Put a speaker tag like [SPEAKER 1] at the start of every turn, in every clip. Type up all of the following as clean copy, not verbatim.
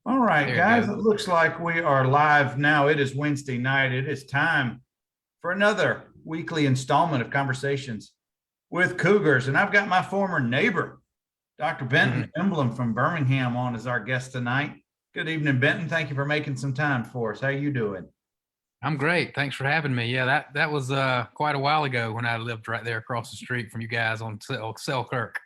[SPEAKER 1] All right,
[SPEAKER 2] There you
[SPEAKER 1] guys,
[SPEAKER 2] go.
[SPEAKER 1] it looks like we are live now. It is Wednesday night. It is time for another weekly installment of Conversations with Cougars. And I've got my former neighbor, Dr. Benton
[SPEAKER 2] Mhm.
[SPEAKER 1] Emblem from Birmingham, on as our guest tonight. Good evening, Benton. Thank you for making some time for us. How you doing?
[SPEAKER 2] I'm great. Thanks for having me. Yeah, that was quite a while ago when I lived right there across the street from you guys on Selkirk.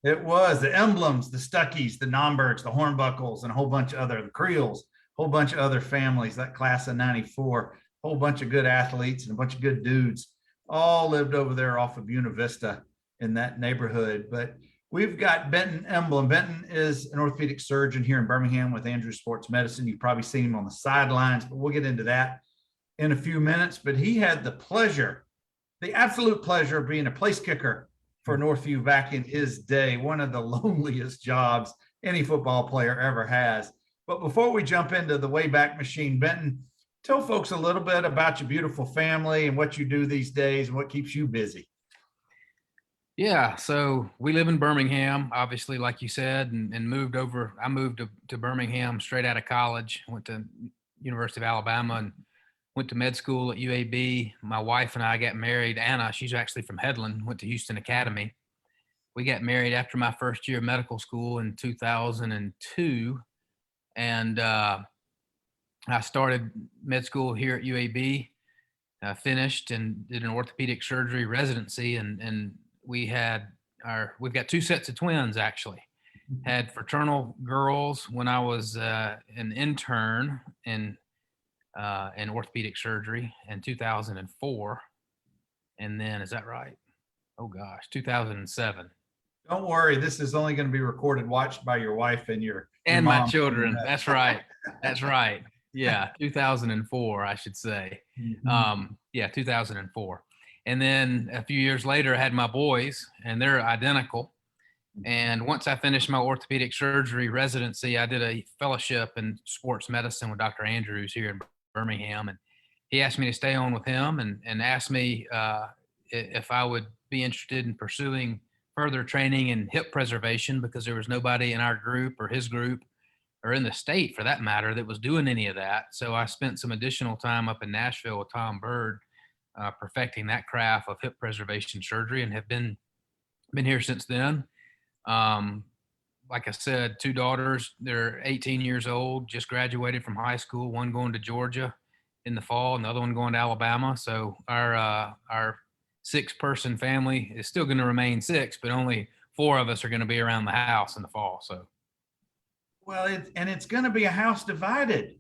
[SPEAKER 1] It was the Emblems, the Stuckies, the Nombergs, the Hornbuckles, and a whole bunch of other, the Creoles, a whole bunch of other families, that class of 94, a whole bunch of good athletes and a bunch of good dudes all lived over there off of Buena Vista in that neighborhood. But we've got Benton Emblem. Benton is an orthopedic surgeon here in Birmingham with Andrews Sports Medicine. You've probably seen him on the sidelines, but we'll get into that in a few minutes. But he had the pleasure, the absolute pleasure of being a place kicker for Northview back in his day, one of the loneliest jobs any football player ever has. But before we jump into the Wayback Machine, Benton, tell folks a little bit about your beautiful family and what you do these days and what keeps you busy.
[SPEAKER 2] Yeah, so we live in Birmingham, obviously, like you said, and moved over. I moved to Birmingham straight out of college. Went to University of Alabama and went to med school at UAB. My wife and I got married. Anna, she's actually from Headland, went to Houston Academy. We got married after my first year of medical school in 2002, and I started med school here at UAB. Finished and did an orthopedic surgery residency, and we've got two sets of twins actually. Had fraternal girls when I was an intern in orthopedic surgery in 2004, and then is that right? Oh gosh, 2007.
[SPEAKER 1] Don't worry, this is only going to be recorded, watched by your wife and your
[SPEAKER 2] And my
[SPEAKER 1] mom.
[SPEAKER 2] children. That's right. That's right. Yeah, 2004, I should say.
[SPEAKER 1] Mhm.
[SPEAKER 2] Yeah, 2004. And then a few years later, I had my boys, and they're identical. And once I finished my orthopedic surgery residency, I did a fellowship in sports medicine with Dr. Andrews here in Birmingham. And he asked me to stay on with him and asked me if I would be interested in pursuing further training in hip preservation because there was nobody in our group or his group or in the state for that matter that was doing any of that. So I spent some additional time up in Nashville with Tom Bird, perfecting that craft of hip preservation surgery, and have been here since then. Um, like I said, two daughters, they're 18 years old, just graduated from high school, one going to Georgia in the fall, and the other one going to Alabama. So our 6-person family is still going to remain six, but only four of us are going to be around the house in the fall. So
[SPEAKER 1] Well, it's going to be a house divided.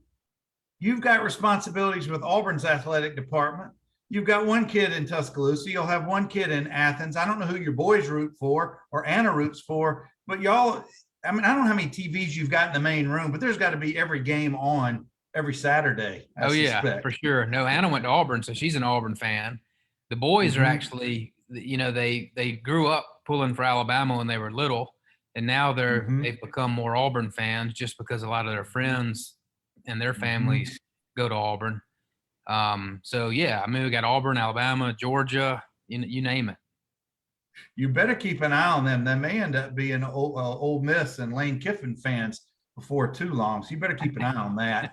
[SPEAKER 1] You've got responsibilities with Auburn's athletic department. You've got one kid in Tuscaloosa. You'll have one kid in Athens. I don't know who your boys root for or Anna roots for, but y'all, I mean, I don't know how many TVs you've got in the main room, but there's got to be every game on every Saturday, I
[SPEAKER 2] oh yeah, for
[SPEAKER 1] suspect.
[SPEAKER 2] sure. No, Anna went to Auburn, so she's an Auburn fan. The boys are
[SPEAKER 1] Mm-hmm.
[SPEAKER 2] actually, they grew up pulling for Alabama when they were little, and now
[SPEAKER 1] Mm-hmm.
[SPEAKER 2] they've become more Auburn fans just because a lot of their friends and their
[SPEAKER 1] Mm-hmm.
[SPEAKER 2] families go to Auburn. So yeah, I mean we got Auburn, Alabama, Georgia, you name it.
[SPEAKER 1] You better keep an eye on them. They may end up being Ole Miss and Lane Kiffin fans before too long. So you better keep an eye on that.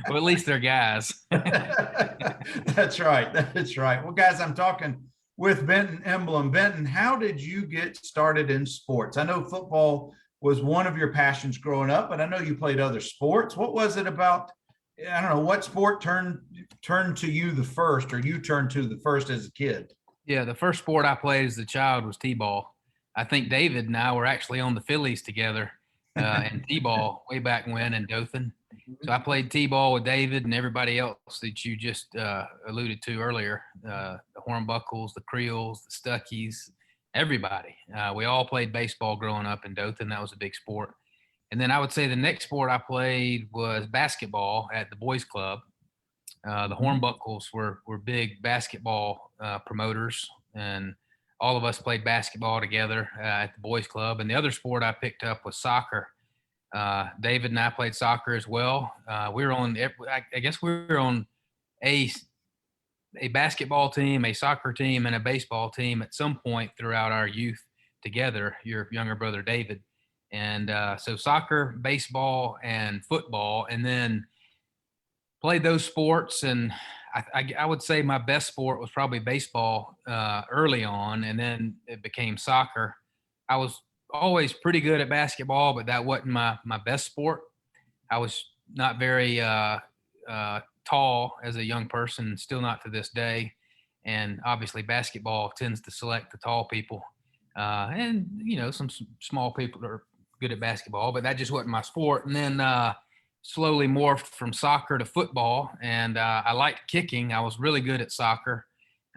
[SPEAKER 2] Well, at least they're guys.
[SPEAKER 1] That's right. That's right. Well, guys, I'm talking with Benton Emblem. Benton, how did you get started in sports? I know football was one of your passions growing up, but I know you played other sports. What was it about? I don't know what sport turned to you the first, or you turned to the first as a kid.
[SPEAKER 2] Yeah, the first sport I played as a child was t-ball. I think David and I were actually on the Phillies together in t-ball way back when in Dothan. So I played t-ball with David and everybody else that you just alluded to earlier, the Hornbuckles, the Creoles, the Stuckies, everybody. We all played baseball growing up in Dothan. That was a big sport. And then I would say the next sport I played was basketball at the boys club. The Hornbuckles were big basketball promoters, and all of us played basketball together at the boys club. And the other sport I picked up was soccer. David and I played soccer as well. We were on, I guess we were on a a basketball team, a soccer team, and a baseball team at some point throughout our youth together. Your younger brother David, And so soccer, baseball, and football, and then played those sports. And I would say my best sport was probably baseball early on, and then it became soccer. I was always pretty good at basketball, but that wasn't my best sport. I was not very tall as a young person, still not to this day. And obviously, basketball tends to select the tall people, and some small people are good at basketball, but that just wasn't my sport. And then slowly morphed from soccer to football, and I liked kicking. I was really good at soccer.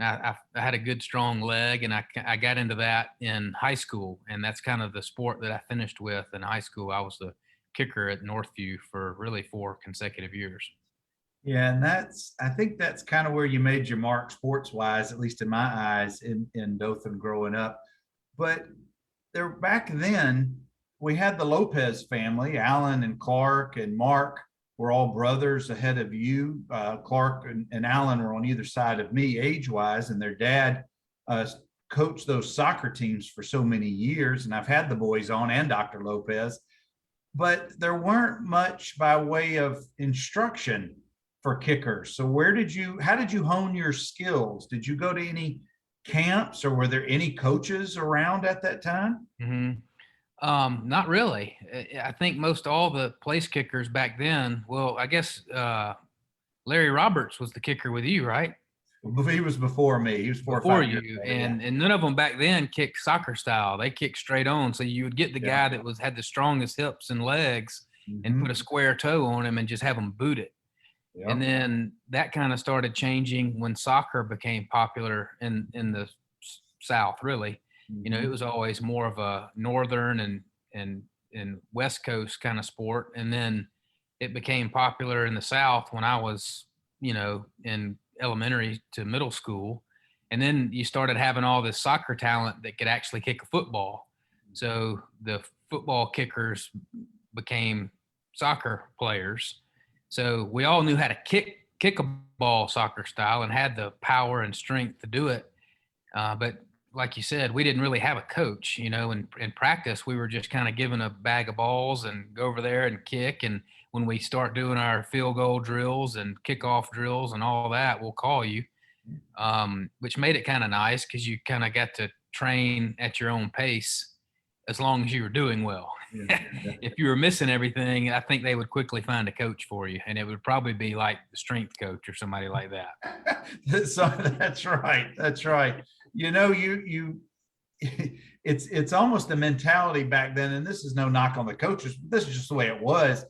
[SPEAKER 2] I had a good, strong leg, and I got into that in high school, and that's kind of the sport that I finished with in high school. I was the kicker at Northview for really 4 consecutive years.
[SPEAKER 1] Yeah, and I think that's kind of where you made your mark sports wise, at least in my eyes, in Dothan growing up. But there back then, we had the Lopez family. Alan and Clark and Mark were all brothers ahead of you. Clark and Alan were on either side of me age wise, and their dad coached those soccer teams for so many years. And I've had the boys on and Dr. Lopez, but there weren't much by way of instruction for kickers. So how did you hone your skills? Did you go to any camps, or were there any coaches around at that time?
[SPEAKER 2] Not really. I think most all the place kickers back then, well, I guess Larry Roberts was the kicker with you, right?
[SPEAKER 1] He was before me. He was
[SPEAKER 2] before you, and none of them back then kicked soccer style. They kicked straight on. So you would get the guy that had the strongest hips and legs, and put a square toe on him and just have him boot it. Yep. And then that kind of started changing when soccer became popular in the South, really. It was always more of a northern and West Coast kind of sport. And then it became popular in the South when I was, in elementary to middle school. And then you started having all this soccer talent that could actually kick a football. So the football kickers became soccer players. So we all knew how to kick a ball soccer style and had the power and strength to do it. But like you said, we didn't really have a coach, in practice, we were just kind of given a bag of balls and go over there and kick. And when we start doing our field goal drills and kickoff drills and all that, we'll call you, which made it kind of nice because you kind of got to train at your own pace as long as you were doing well. Yeah. If you were missing everything, I think they would quickly find a coach for you, and it would probably be like the strength coach or somebody like that.
[SPEAKER 1] So that's right. That's right. It's almost a mentality back then, and this is no knock on the coaches. This is just the way it was.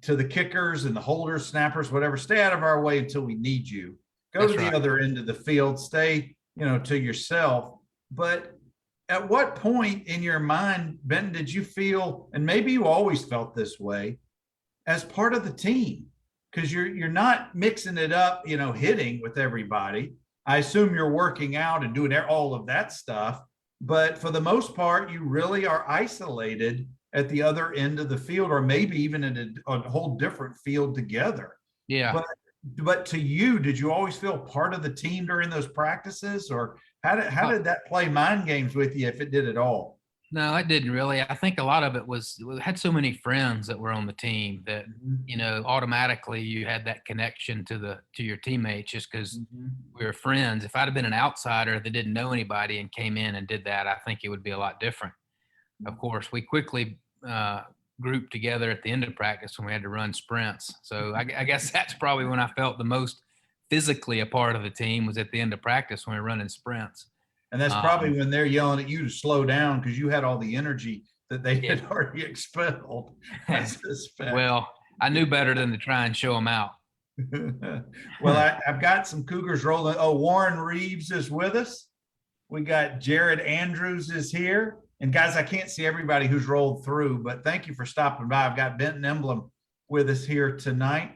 [SPEAKER 1] To the kickers and the holders, snappers, whatever, stay out of our way until we need you. Go to the other end of the field, stay, to yourself. But at what point in your mind, Ben, did you feel, and maybe you always felt this way, as part of the team? Because you're not mixing it up, hitting with everybody. I assume you're working out and doing all of that stuff, but for the most part, you really are isolated at the other end of the field, or maybe even in a whole different field together.
[SPEAKER 2] Yeah.
[SPEAKER 1] But to you, did you always feel part of the team during those practices, or how did that play mind games with you, if it did at all?
[SPEAKER 2] No, it didn't really. I think a lot of it was, we had so many friends that were on the team that, automatically you had that connection to your teammates just because we were friends. If I'd have been an outsider that didn't know anybody and came in and did that, I think it would be a lot different. Of course, we quickly grouped together at the end of practice when we had to run sprints. So I guess that's probably when I felt the most physically a part of the team, was at the end of practice when we were running sprints.
[SPEAKER 1] And that's probably when they're yelling at you to slow down because you had all the energy that they had already expelled.
[SPEAKER 2] Well, I knew better than to try and show them out.
[SPEAKER 1] Well, I've got some Cougars rolling. Oh, Warren Reeves is with us. We got Jared Andrews is here. And guys, I can't see everybody who's rolled through, but thank you for stopping by. I've got Benton Emblom with us here tonight.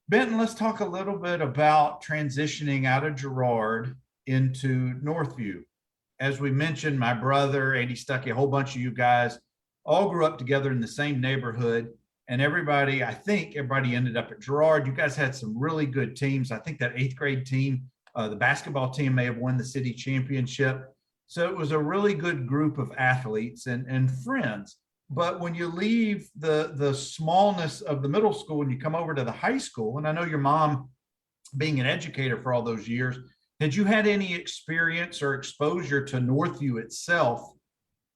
[SPEAKER 1] Benton, let's talk a little bit about transitioning out of Girard into Northview. As we mentioned, my brother, Andy Stuckey, a whole bunch of you guys all grew up together in the same neighborhood. And I think everybody ended up at Girard. You guys had some really good teams. I think that 8th grade team, the basketball team, may have won the city championship. So it was a really good group of athletes and friends. But when you leave the smallness of the middle school and you come over to the high school, and I know your mom being an educator for all those years, had you had any experience or exposure to Northview itself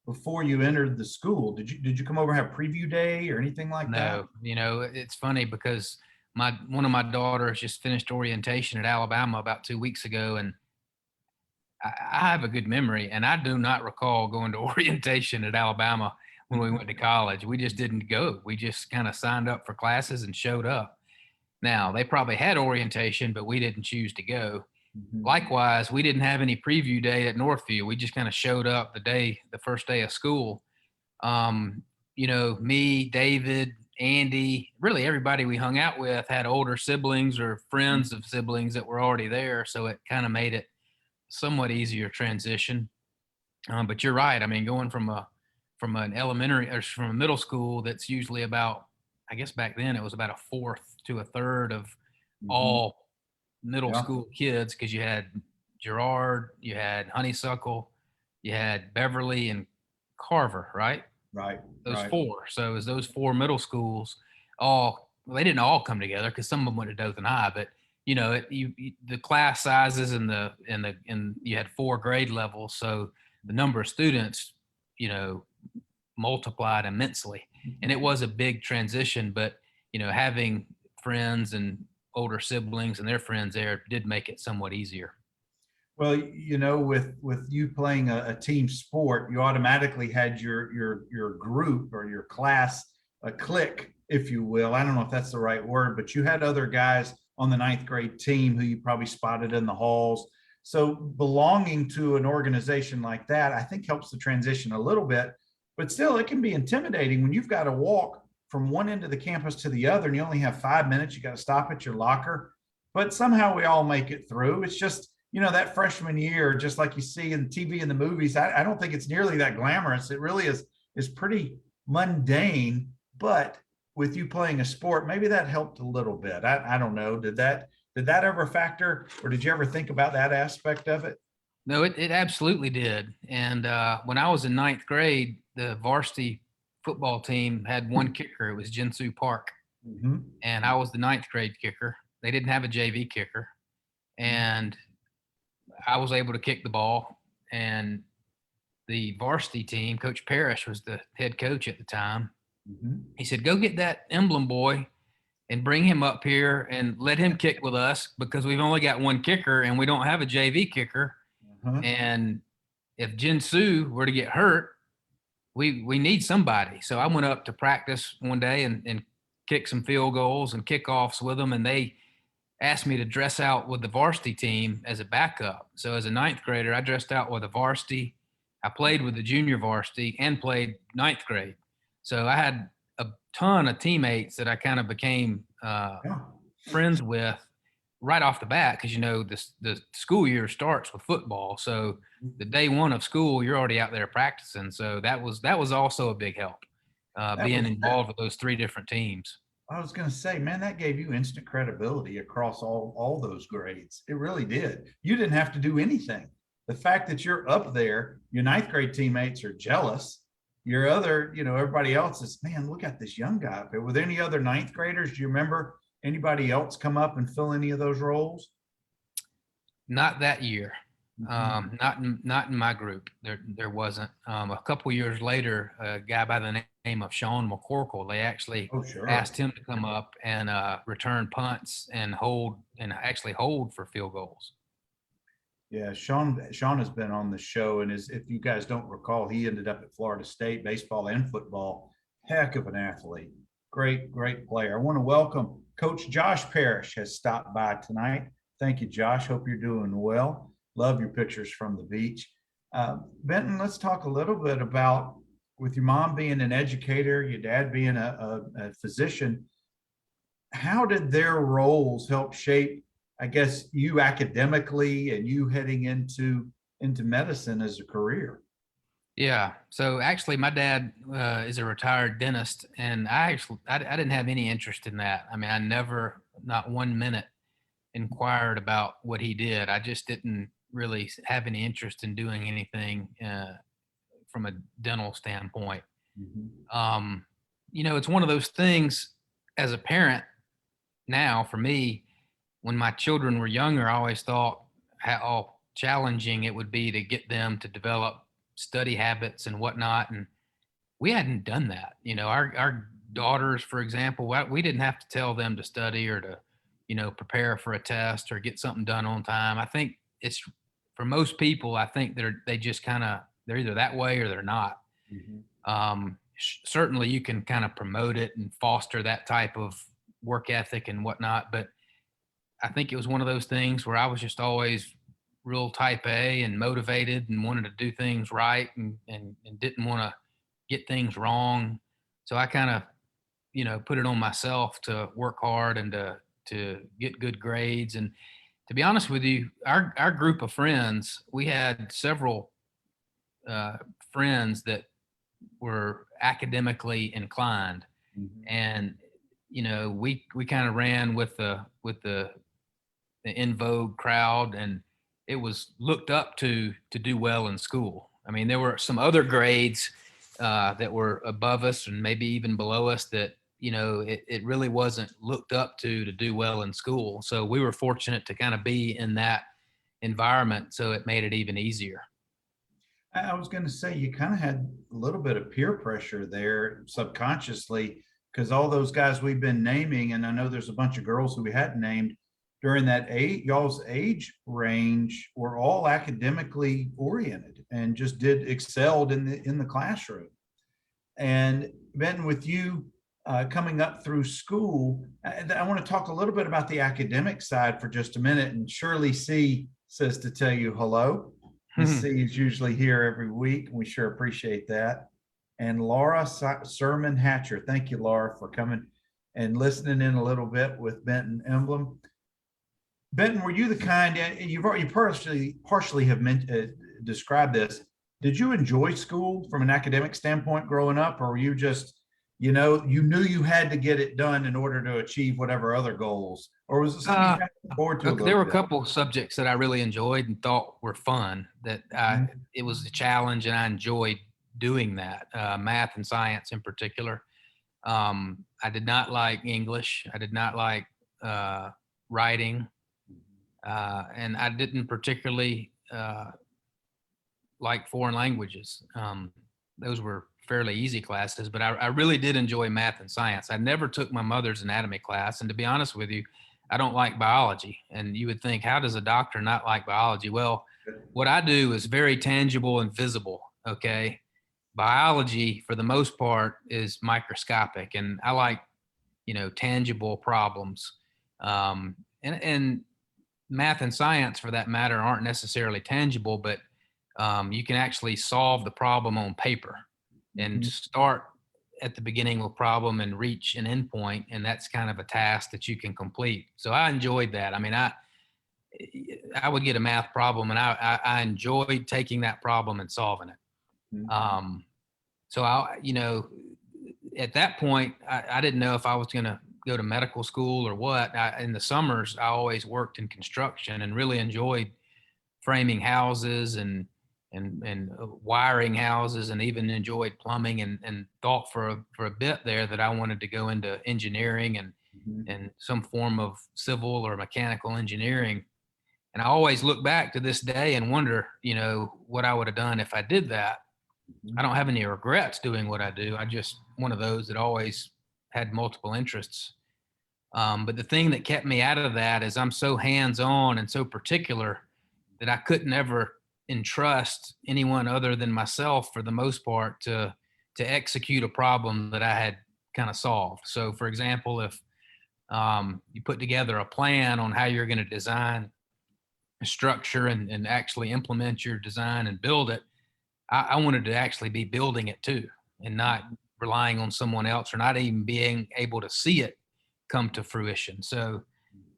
[SPEAKER 1] before you entered the school? Did you come over and have preview day or anything like that?
[SPEAKER 2] No, it's funny because one of my daughters just finished orientation at Alabama about 2 weeks ago, and I have a good memory, and I do not recall going to orientation at Alabama when we went to college. We just didn't go. We just kind of signed up for classes and showed up. Now, they probably had orientation, but we didn't choose to go.
[SPEAKER 1] Mhm.
[SPEAKER 2] Likewise, we didn't have any preview day at Northview. We just kind of showed up the first day of school. Um, me, David, Andy, really everybody we hung out with had older siblings or friends of siblings that were already there. So it kind of made it somewhat easier transition. But you're right. I mean, going from an elementary or from a middle school that's usually about, I guess back then it was about a fourth to a third of
[SPEAKER 1] Mhm.
[SPEAKER 2] all middle
[SPEAKER 1] Yeah,
[SPEAKER 2] school kids, because you had Gerard, you had Honeysuckle, you had Beverly and Carver, right?
[SPEAKER 1] right,
[SPEAKER 2] Those
[SPEAKER 1] right.
[SPEAKER 2] four. So as those four middle schools well, they didn't all come together because some of them went to Dothan High, but the class sizes and you had four grade levels, so the number of students, you know, multiplied immensely, and it was a big transition. But having friends and older siblings and their friends there did make it somewhat easier.
[SPEAKER 1] Well, with you playing a team sport, you automatically had your group or your class, a clique, if you will. I don't know if that's the right word, but you had other guys on the ninth grade team who you probably spotted in the halls. So belonging to an organization like that, I think helps the transition a little bit, but still it can be intimidating when you've got to walk from one end of the campus to the other and you only have 5 minutes. You got to stop at your locker, but somehow we all make it through. It's just, that freshman year, just like you see in TV and the movies, I don't think it's nearly that glamorous. It really is pretty mundane. But with you playing a sport, maybe that helped a little bit. I don't know. Did that ever factor, or did you ever think about that aspect of it?
[SPEAKER 2] No, it absolutely did. And when I was in ninth grade, the varsity football team had one kicker. It was Jinsu Park,
[SPEAKER 1] Mm-hmm.
[SPEAKER 2] and I was the ninth grade kicker. They didn't have a JV kicker, and I was able to kick the ball. And the varsity team, Coach Parrish was the head coach at the time.
[SPEAKER 1] Mm-hmm.
[SPEAKER 2] He said, "Go get that Emblem boy and bring him up here and let him kick with us, because we've only got one kicker and we don't have a JV kicker.
[SPEAKER 1] Uh-huh.
[SPEAKER 2] And if Jinsu were to get hurt, we need somebody." So I went up to practice one day and kicked some field goals and kickoffs with them, and they asked me to dress out with the varsity team as a backup. So as a ninth grader, I dressed out with the varsity. I played with the junior varsity and played ninth grade. So I had a ton of teammates that I kind of became
[SPEAKER 1] Yeah.
[SPEAKER 2] friends with right off the bat, because the school year starts with football. So the day one of school, you're already out there practicing. So that was also a big help,
[SPEAKER 1] That
[SPEAKER 2] being
[SPEAKER 1] was that.
[SPEAKER 2] involved with those three different teams.
[SPEAKER 1] I was going to say, man, that gave you instant credibility across all those grades. It really did. You didn't have to do anything. The fact that you're up there, your ninth grade teammates are jealous. Your other, everybody else is, man, look at this young guy up there. Were there any other ninth graders? Do you remember anybody else come up and fill any of those roles?
[SPEAKER 2] Not that year.
[SPEAKER 1] Mhm.
[SPEAKER 2] Not in my group. There wasn't. A couple years later, a guy by the name of Sean McCorkle, they actually
[SPEAKER 1] Oh, sure.
[SPEAKER 2] asked him to come up and return punts and actually hold for field goals.
[SPEAKER 1] Yeah, Sean has been on the show, and if you guys don't recall, he ended up at Florida State baseball and football. Heck of an athlete, great player. I want to welcome Coach Josh Parrish has stopped by tonight. Thank you, Josh. Hope you're doing well. Love your pictures from the beach. Benton, let's talk a little bit about, with your mom being an educator, your dad being a physician, how did their roles help shape, I guess, you academically and you heading into medicine as a career?
[SPEAKER 2] Yeah. So actually, my dad is a retired dentist, and I didn't have any interest in that. I mean, I never, not 1 minute, inquired about what he did. I just didn't really have any interest in doing anything from a dental standpoint. Um, it's one of those things as a parent now for me, when my children were younger, I always thought how challenging it would be to get them to develop study habits and whatnot. And we hadn't done that. Our daughters, for example, we didn't have to tell them to study or to, prepare for a test or get something done on time. I think it's for most people, I think they just they're either that way or they're not. Certainly you can kind of promote it and foster that type of work ethic and whatnot. But I think it was one of those things where I was just always real type A and motivated and wanted to do things right and didn't want to get things wrong. So I kind of, put it on myself to work hard and to get good grades. And to be honest with you, our group of friends, we had several friends that were academically inclined, and we kind of ran with the in vogue crowd, and it was looked up to do well in school. I mean, there were some other grades that were above us and maybe even below us that it really wasn't looked up to do well in school. So we were fortunate to kind of be in that environment, so it made it even easier.
[SPEAKER 1] I was going to say you kind of had a little bit of peer pressure there subconsciously, because all those guys we've been naming, and I know there's a bunch of girls who we hadn't named during that y'all's age range, were all academically oriented and just excelled in the classroom. And Benton, with you coming up through school, I want to talk a little bit about the academic side for just a minute. And Shirley C says to tell you hello. Miss C is usually here every week, and we sure appreciate that. And Laura Sermon Hatcher, thank you, Laura, for coming and listening in a little bit with Benton Emblem. Benton, were you the kind, you've already partially have described this. Did you enjoy school from an academic standpoint growing up, or were you just, you knew you had to get it done in order to achieve whatever other goals, or was it something you kind of looked forward to?
[SPEAKER 2] There were a couple subjects that I really enjoyed and thought were fun, that it was a challenge and I enjoyed doing that, math and science in particular. I did not like English. I did not like writing. And I didn't particularly like foreign languages. Those were fairly easy classes, but I really did enjoy math and science. I never took my mother's anatomy class. And to be honest with you, I don't like biology. And you would think, how does a doctor not like biology? Well, what I do is very tangible and visible. Okay. Biology, for the most part, is microscopic. And I like, tangible problems. And math and science, for that matter, aren't necessarily tangible, but you can actually solve the problem on paper and start at the beginning of a problem and reach an endpoint. And that's kind of a task that you can complete. So I enjoyed that. I mean, I would get a math problem and I enjoyed taking that problem and solving it. So at that point, I didn't know if I was going to go to medical school or what. In the summers, I always worked in construction and really enjoyed framing houses and wiring houses, and even enjoyed plumbing, and thought for a bit there that I wanted to go into engineering and some form of civil or mechanical engineering. And I always look back to this day and wonder, what I would have done if I did that. I don't have any regrets doing what I do. I just one of those that always had multiple interests. But the thing that kept me out of that is I'm so hands-on and so particular that I couldn't ever entrust anyone other than myself, for the most part, to execute a problem that I had kind of solved. So, for example, if you put together a plan on how you're going to design a structure and actually implement your design and build it, I wanted to actually be building it too, and not relying on someone else, or not even being able to see it come to fruition. So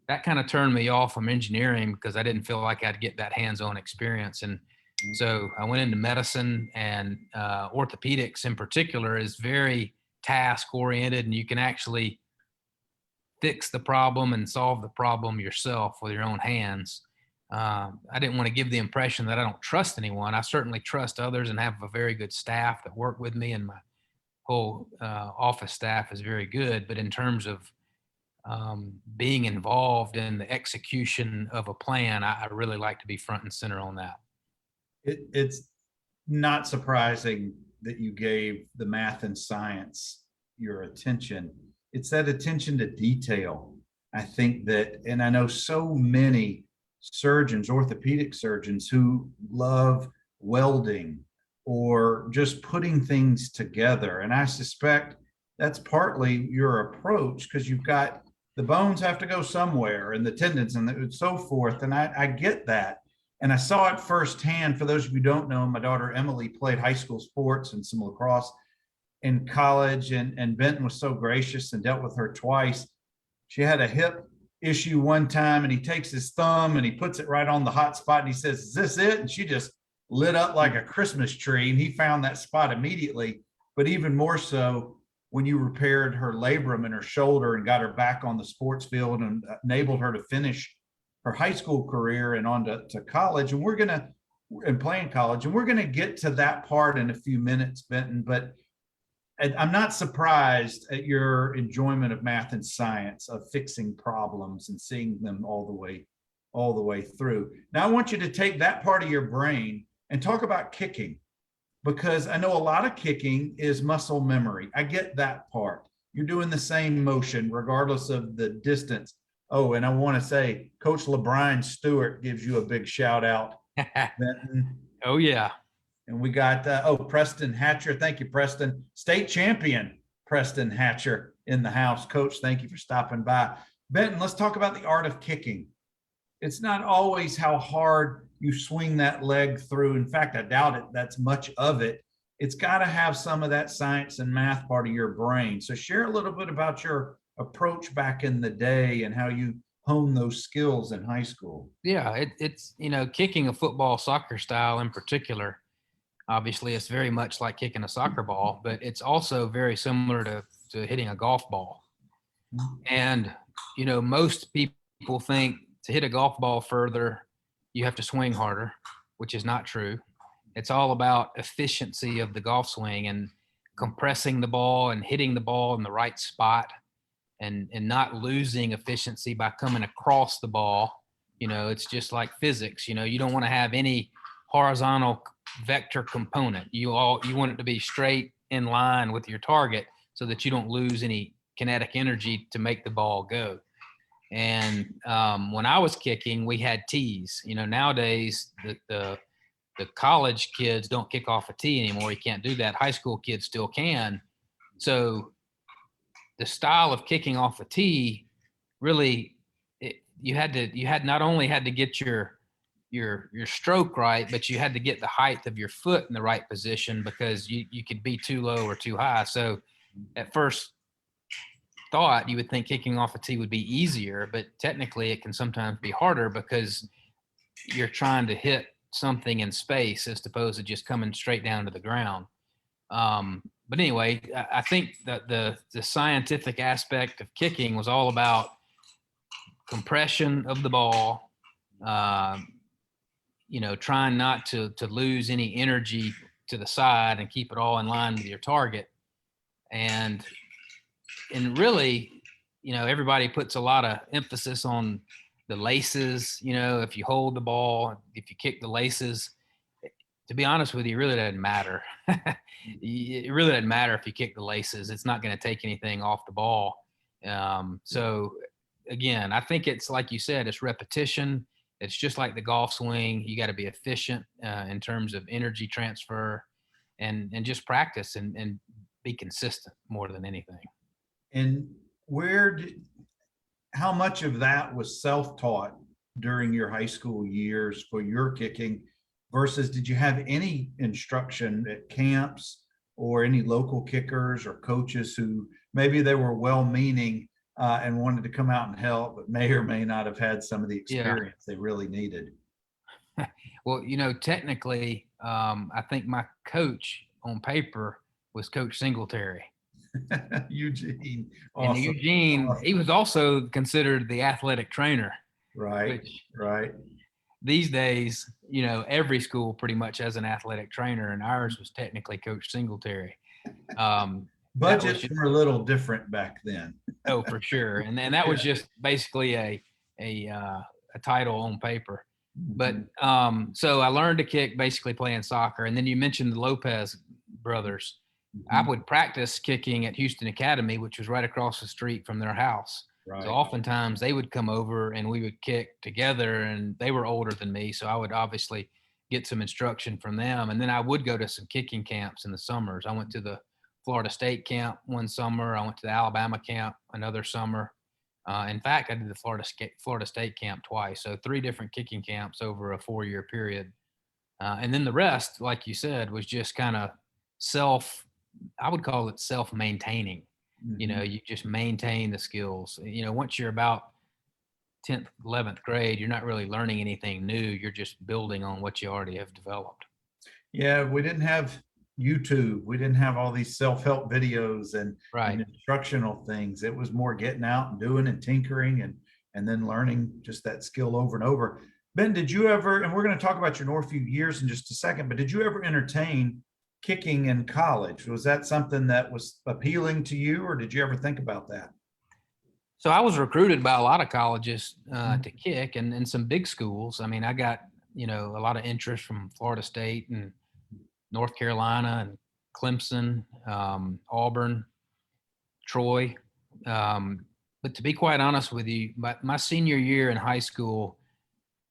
[SPEAKER 2] that kind of turned me off from engineering, because I didn't feel like I'd get that hands-on experience. And so I went into medicine, and orthopedics in particular is very task oriented, and you can actually fix the problem and solve the problem yourself with your own hands. I didn't want to give the impression that I don't trust anyone. I certainly trust others and have a very good staff that work with me, and whole office staff is very good, but in terms of being involved in the execution of a plan, I really like to be front and center on that.
[SPEAKER 1] It's not surprising that you gave the math and science your attention. It's that attention to detail. I think that, and I know so many surgeons, orthopedic surgeons, who love welding or just putting things together. And I suspect that's partly your approach, because you've got the bones have to go somewhere and the tendons and so forth. And I get that. And I saw it firsthand. For those of you who don't know, my daughter Emily played high school sports and some lacrosse in college, and Benton was so gracious and dealt with her twice. She had a hip issue one time, and he takes his thumb and he puts it right on the hot spot and he says, "Is this it?" And she just lit up like a Christmas tree, and he found that spot immediately. But even more so, when you repaired her labrum in her shoulder and got her back on the sports field and enabled her to finish her high school career and on to college. And we're gonna and playing college, and we're gonna get to that part in a few minutes, Benton. But I'm not surprised at your enjoyment of math and science, of fixing problems and seeing them all the way through. Now I want you to take that part of your brain and talk about kicking, because I know a lot of kicking is muscle memory. I get that part. You're doing the same motion regardless of the distance. Oh, and I want to say Coach LeBron Stewart gives you a big shout out. Benton.
[SPEAKER 2] Oh, yeah.
[SPEAKER 1] And we got, Preston Hatcher. Thank you, Preston. State champion Preston Hatcher in the house. Coach, thank you for stopping by. Benton, let's talk about the art of kicking. It's not always how hard you swing that leg through. In fact, I doubt it. That's much of it. It's got to have some of that science and math part of your brain. So share a little bit about your approach back in the day and how you hone those skills in high school.
[SPEAKER 2] Yeah, it's kicking a football, soccer style in particular. Obviously, it's very much like kicking a soccer ball, but it's also very similar to hitting a golf ball. And most people think to hit a golf ball further, you have to swing harder, which is not true. It's all about efficiency of the golf swing and compressing the ball and hitting the ball in the right spot, and not losing efficiency by coming across the ball. It's just like physics. You don't want to have any horizontal vector component. You want it to be straight in line with your target so that you don't lose any kinetic energy to make the ball go. And when I was kicking, we had tees. Nowadays the college kids don't kick off a tee anymore. You can't do that. High school kids still can. So the style of kicking off a tee, really, you had not only had to get your stroke right, but you had to get the height of your foot in the right position, because you could be too low or too high. So at first thought, you would think kicking off a tee would be easier, but technically it can sometimes be harder because you're trying to hit something in space as opposed to just coming straight down to the ground. But anyway, I think that the scientific aspect of kicking was all about compression of the ball, trying not to lose any energy to the side and keep it all in line with your target. And really, everybody puts a lot of emphasis on the laces. If you hold the ball, if you kick the laces, to be honest with you, it really doesn't matter. It really doesn't matter if you kick the laces. It's not going to take anything off the ball. So again, I think it's like you said, it's repetition. It's just like the golf swing. You got to be efficient in terms of energy transfer, and just practice and be consistent more than anything.
[SPEAKER 1] And how much of that was self-taught during your high school years for your kicking, versus did you have any instruction at camps or any local kickers or coaches who maybe they were well-meaning and wanted to come out and help, but may or may not have had some of the experience they really needed?
[SPEAKER 2] Well, technically, I think my coach on paper was Coach Singletary.
[SPEAKER 1] Eugene.
[SPEAKER 2] Awesome. And Eugene, awesome. He was also considered the athletic trainer.
[SPEAKER 1] Right. Right.
[SPEAKER 2] These days, every school pretty much has an athletic trainer, and ours was technically Coach Singletary. that was
[SPEAKER 1] Budgets
[SPEAKER 2] just,
[SPEAKER 1] were a little different back then.
[SPEAKER 2] oh, for sure. And that was
[SPEAKER 1] Yeah.
[SPEAKER 2] just basically a title on paper. But
[SPEAKER 1] Mhm.
[SPEAKER 2] so I learned to kick basically playing soccer. And then you mentioned the Lopez brothers. I
[SPEAKER 1] Mhm.
[SPEAKER 2] would practice kicking at Houston Academy, which was right across the street from their house. So
[SPEAKER 1] Right.
[SPEAKER 2] oftentimes they would come over and we would kick together, and they were older than me. So I would obviously get some instruction from them. And then I would go to some kicking camps in the summers. I went to the Florida State camp one summer. I went to the Alabama camp another summer. In fact, I did the Florida State camp twice. So 3 different kicking camps over a 4-year period. And then the rest, like you said, was just kind of self, I would call it self maintaining.
[SPEAKER 1] Mhm.
[SPEAKER 2] You just maintain the skills. Once you're about 10th, 11th grade, you're not really learning anything new. You're just building on what you already have developed.
[SPEAKER 1] Yeah, we didn't have YouTube. We didn't have all these self-help videos and
[SPEAKER 2] Right.
[SPEAKER 1] instructional things. It was more getting out and doing and tinkering and then learning just that skill over and over. Ben, did you ever, and we're going to talk about your Northview years in just a second, but did you ever entertain kicking in college? Was that something that was appealing to you, or did you ever think about that?
[SPEAKER 2] So I was recruited by a lot of colleges
[SPEAKER 1] Mhm.
[SPEAKER 2] to kick and some big schools. I mean, I got, a lot of interest from Florida State and North Carolina and Clemson, Auburn, Troy. But to be quite honest with you, my senior year in high school,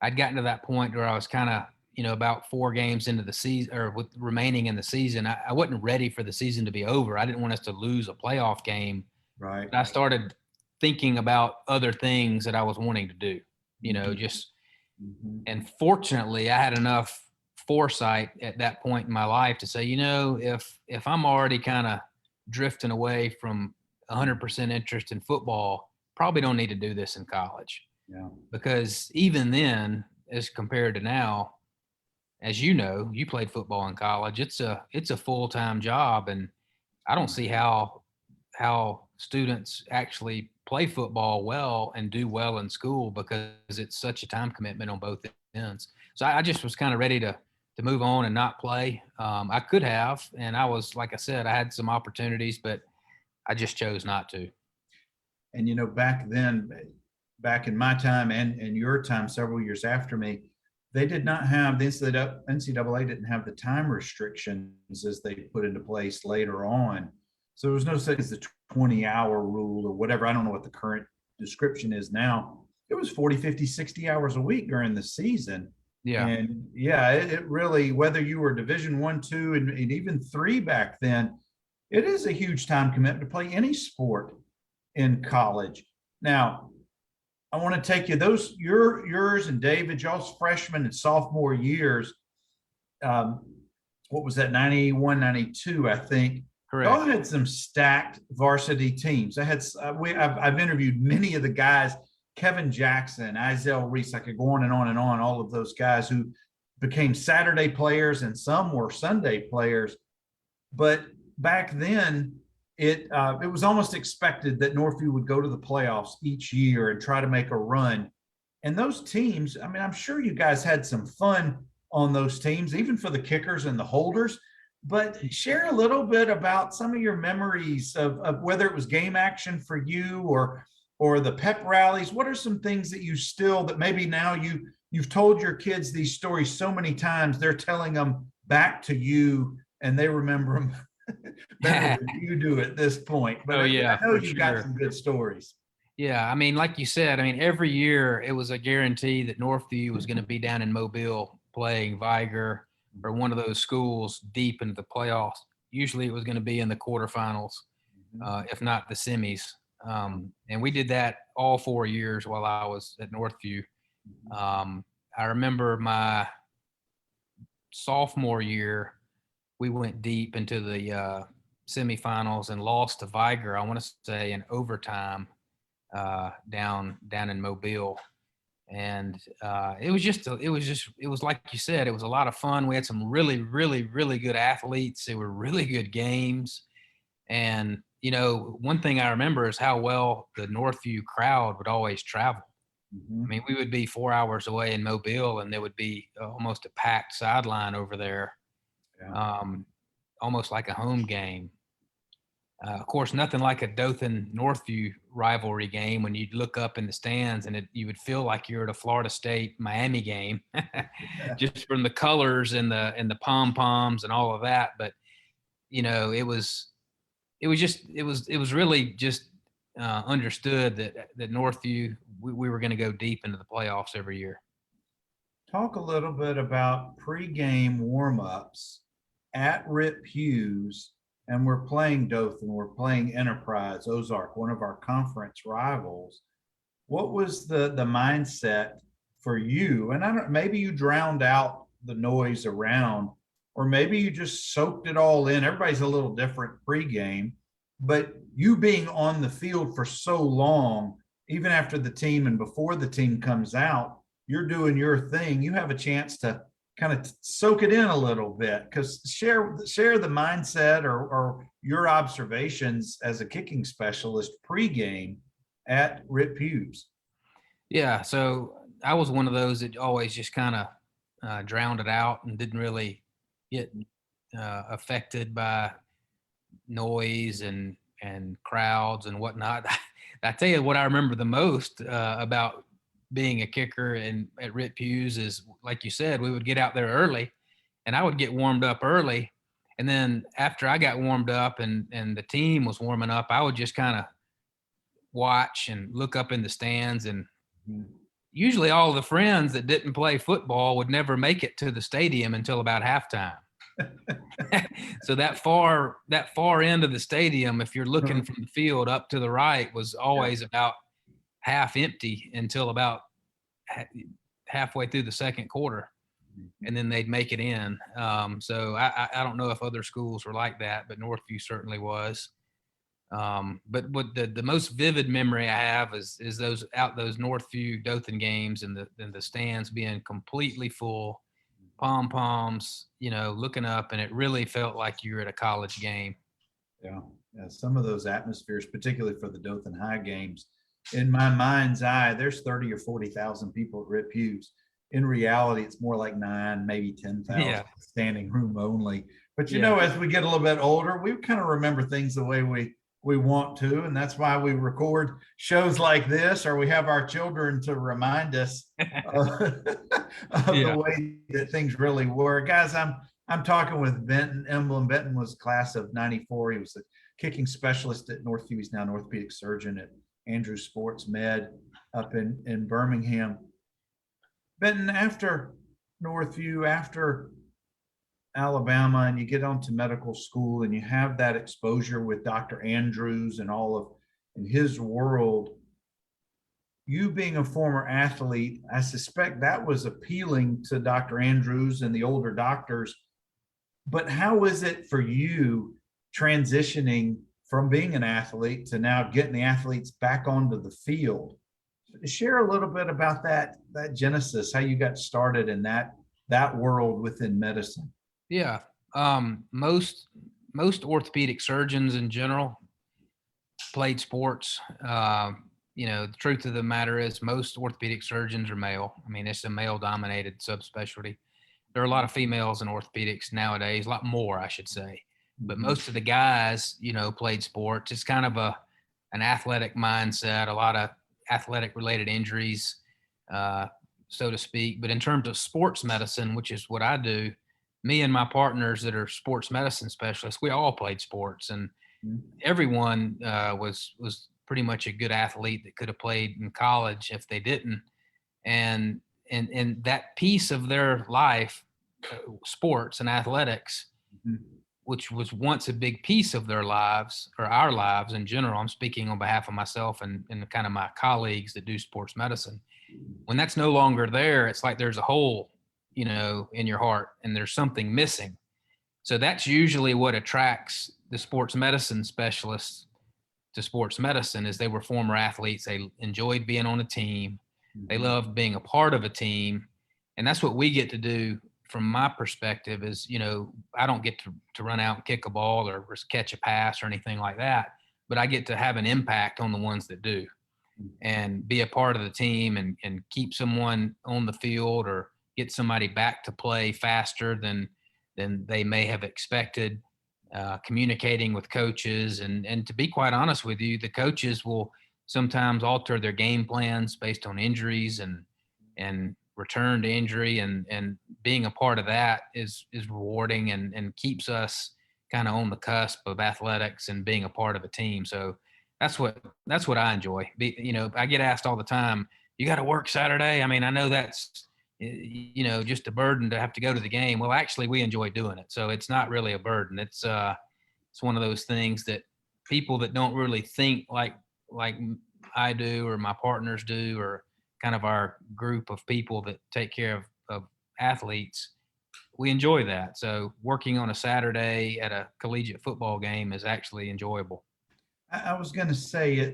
[SPEAKER 2] I'd gotten to that point where I was kind of, about 4 games into the season or with remaining in the season. I wasn't ready for the season to be over. I didn't want us to lose a playoff game.
[SPEAKER 1] Right.
[SPEAKER 2] But I started thinking about other things that I was wanting to do,
[SPEAKER 1] Mhm.
[SPEAKER 2] just,
[SPEAKER 1] Mhm.
[SPEAKER 2] and fortunately I had enough foresight at that point in my life to say, if I'm already kind of drifting away from 100% interest in football, probably don't need to do this in college.
[SPEAKER 1] Yeah.
[SPEAKER 2] Because even then, as compared to now, as you played football in college, it's a full-time job, and I don't see how students actually play football well and do well in school because it's such a time commitment on both ends. So I just was kind of ready to move on and not play. I could have, and I was, like I said, I had some opportunities, but I just chose not to.
[SPEAKER 1] And back then, back in my time and your time, several years after me, they did not have the NCAA didn't have the time restrictions as they put into place later on. So there was no such as the 20-hour rule or whatever. I don't know what the current description is now. It was 40, 50, 60 hours a week during the season.
[SPEAKER 2] Yeah.
[SPEAKER 1] And yeah, it really, whether you were Division I, two, and even three back then, it is a huge time commitment to play any sport in college. Now, I want to take you yours and David, y'all's freshman and sophomore years. Um, what was that, 91, 92, I think. Y'all
[SPEAKER 2] Correct.
[SPEAKER 1] had some stacked varsity teams. I've interviewed many of the guys, Kevin Jackson, Izell Reese. I could go on and on and on. All of those guys who became Saturday players and some were Sunday players. But back then, it was almost expected that Northview would go to the playoffs each year and try to make a run. And those teams, I mean, I'm sure you guys had some fun on those teams, even for the kickers and the holders. But share a little bit about some of your memories of whether it was game action for you or the pep rallies. What are some things that you still that maybe now you've told your kids these stories so many times they're telling them back to you and they remember them better than you do at this point. But
[SPEAKER 2] Oh
[SPEAKER 1] I
[SPEAKER 2] yeah,
[SPEAKER 1] know
[SPEAKER 2] for
[SPEAKER 1] you've got
[SPEAKER 2] sure.
[SPEAKER 1] some good stories.
[SPEAKER 2] Yeah, I mean, like you said, I mean, every year it was a guarantee that Northview was going to be down in Mobile playing Viger or one of those schools deep into the playoffs. Usually it was going to be in the quarterfinals, if not the semis. And we did that all 4 years while I was at Northview. I remember my sophomore year, we went deep into the semifinals and lost to Viger, I want to say in overtime down in Mobile. And it was like you said, it was a lot of fun. We had some really, really, really good athletes. They were really good games. And, one thing I remember is how well the Northview crowd would always travel. I
[SPEAKER 1] Mhm.
[SPEAKER 2] mean, we would be 4 hours away in Mobile and there would be almost a packed sideline over there,
[SPEAKER 1] Yeah.
[SPEAKER 2] um, almost like a home game. Of course, nothing like a Dothan Northview rivalry game when you look up in the stands and you would feel like you're at a Florida State Miami game, just from the colors and the pom poms and all of that. But it was really just understood that Northview we were going to go deep into the playoffs every year.
[SPEAKER 1] Talk a little bit about pregame warmups at Rip Hughes, and we're playing Dothan, we're playing Enterprise, Ozark, one of our conference rivals. What was the mindset for you? And I don't, maybe you drowned out the noise around, or maybe you just soaked it all in. Everybody's a little different pregame, but you being on the field for so long, even after the team and before the team comes out, you're doing your thing. You have a chance to kind of soak it in a little bit, because share the mindset or your observations as a kicking specialist pregame at Rip Hughes.
[SPEAKER 2] Yeah, so I was one of those that always just kind of drowned it out and didn't really get affected by noise and crowds and whatnot. I tell you what I remember the most about being a kicker and at Rip Hughes is, like you said, we would get out there early, and I would get warmed up early, and then after I got warmed up and the team was warming up, I would just kind of watch and look up in the stands, and usually all the friends that didn't play football would never make it to the stadium until about halftime. So that far end of the stadium, if you're looking from the field up to the right, was always about half empty until about halfway through the second quarter, and then they'd make it in. So I don't know if other schools were like that, but Northview certainly was. But what the most vivid memory I have is those Northview Dothan games and the stands being completely full, pom poms, looking up, and it really felt like you were at a college game.
[SPEAKER 1] Yeah, some of those atmospheres, particularly for the Dothan High games, in my mind's eye, there's 30 or 40,000 people at Rip Hughes. In reality, it's more like 9, maybe 10,000 standing room only. But as we get a little bit older, we kind of remember things the way we want to, and that's why we record shows like this, or we have our children to remind us of the way that things really were. Guys, I'm talking with Benton Emblom. Benton was class of '94. He was a kicking specialist at Northview. He's now an orthopedic surgeon at Andrews Sports Med up in Birmingham. Benton, after Northview, after Alabama, and you get onto medical school and you have that exposure with Dr. Andrews and in his world, you being a former athlete, I suspect that was appealing to Dr. Andrews and the older doctors. But how is it for you transitioning from being an athlete to now getting the athletes back onto the field? Share a little bit about that genesis, how you got started in that world within medicine.
[SPEAKER 2] Yeah. Most orthopedic surgeons in general played sports. The truth of the matter is most orthopedic surgeons are male. I mean, it's a male dominated subspecialty. There are a lot of females in orthopedics nowadays, a lot more, I should say. But most of the guys, played sports. It's kind of an athletic mindset, a lot of athletic related injuries, so to speak. But in terms of sports medicine, which is what I do, me and my partners that are sports medicine specialists, we all played sports, and everyone was pretty much a good athlete that could have played in college if they didn't. And that piece of their life, sports and athletics, which was once a big piece of their lives, or our lives in general, I'm speaking on behalf of myself and kind of my colleagues that do sports medicine. When that's no longer there, it's like there's a hole, in your heart, and there's something missing. So that's usually what attracts the sports medicine specialists to sports medicine, is they were former athletes. They enjoyed being on a team. They loved being a part of a team. And that's what we get to do from my perspective is, I don't get to run out and kick a ball or catch a pass or anything like that, but I get to have an impact on the ones that do and be a part of the team and keep someone on the field or get somebody back to play faster than they may have expected. communicating with coaches. And to be quite honest with you, the coaches will sometimes alter their game plans based on injuries and return to injury. And being a part of that is rewarding and keeps us kind of on the cusp of athletics and being a part of a team. So that's what I enjoy. I get asked all the time, you got to work Saturday. I mean, I know that's, just a burden to have to go to the game. Well, actually we enjoy doing it. So it's not really a burden. It's one of those things that people that don't really think like I do, or my partners do, or kind of our group of people that take care of athletes, we enjoy that. So working on a Saturday at a collegiate football game is actually enjoyable.
[SPEAKER 1] I was going to say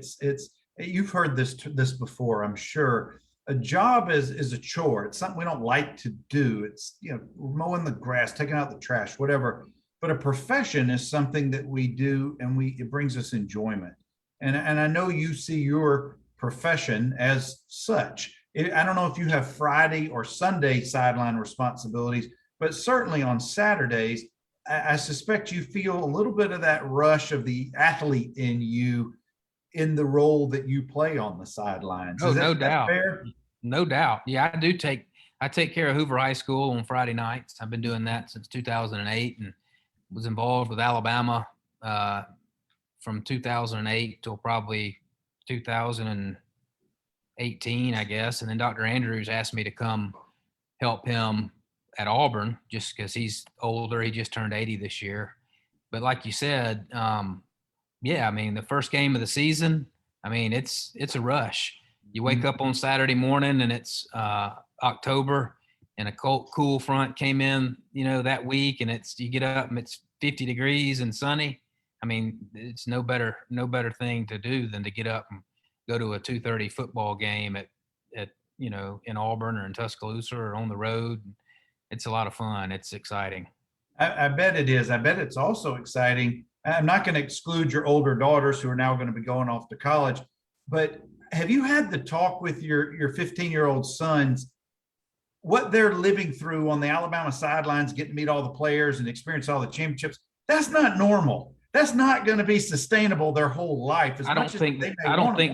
[SPEAKER 1] you've heard this before, I'm sure. A job is a chore. It's something we don't like to do. It's, mowing the grass, taking out the trash, whatever. But a profession is something that we do, and it brings us enjoyment. And I know you see your profession as such. I don't know if you have Friday or Sunday sideline responsibilities, but certainly on Saturdays, I suspect you feel a little bit of that rush of the athlete in you in the role that you play on the sidelines.
[SPEAKER 2] Oh, no doubt.
[SPEAKER 1] Fair?
[SPEAKER 2] No doubt. Yeah, I take care of Hoover High School on Friday nights. I've been doing that since 2008 and was involved with Alabama from 2008 till probably 2018, I guess. And then Dr. Andrews asked me to come help him at Auburn just because he's older. He just turned 80 this year. But like you said, yeah, I mean, the first game of the season, I mean, it's a rush. You wake up on Saturday morning and it's October, and a cool front came in, that week, and you get up and it's 50 degrees and sunny. I mean, it's no better thing to do than to get up and go to a 2:30 football game at in Auburn or in Tuscaloosa or on the road. It's a lot of fun. It's exciting.
[SPEAKER 1] I bet it is. I bet it's also exciting. I'm not going to exclude your older daughters who are now going to be going off to college, but have you had the talk with your 15-year-old sons, what they're living through on the Alabama sidelines, getting to meet all the players and experience all the championships? That's not normal. That's not going to be sustainable their whole life.
[SPEAKER 2] I don't think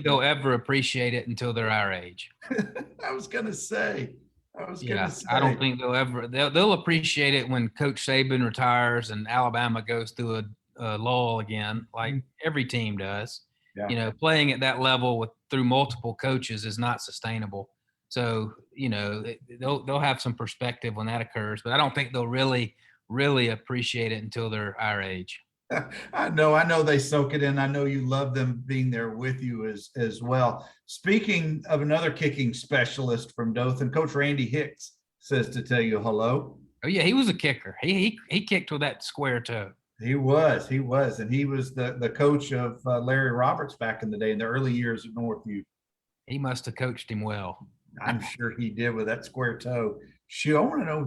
[SPEAKER 2] they'll ever appreciate it until they're our age.
[SPEAKER 1] I was going to say.
[SPEAKER 2] I don't think they'll appreciate it when Coach Saban retires and Alabama goes through a lull again, like every team does. Yeah. Playing at that level through multiple coaches is not sustainable. So, they'll have some perspective when that occurs, but I don't think they'll really, really appreciate it until they're our age.
[SPEAKER 1] I know they soak it in. I know you love them being there with you as well. Speaking of another kicking specialist from Dothan, Coach Randy Hicks says to tell you hello.
[SPEAKER 2] Oh yeah, he was a kicker. He kicked with that square toe.
[SPEAKER 1] He was, and he was the coach of Larry Roberts back in the day in the early years at Northview.
[SPEAKER 2] He must have coached him well.
[SPEAKER 1] I'm sure he did with that square toe shoe. I want to know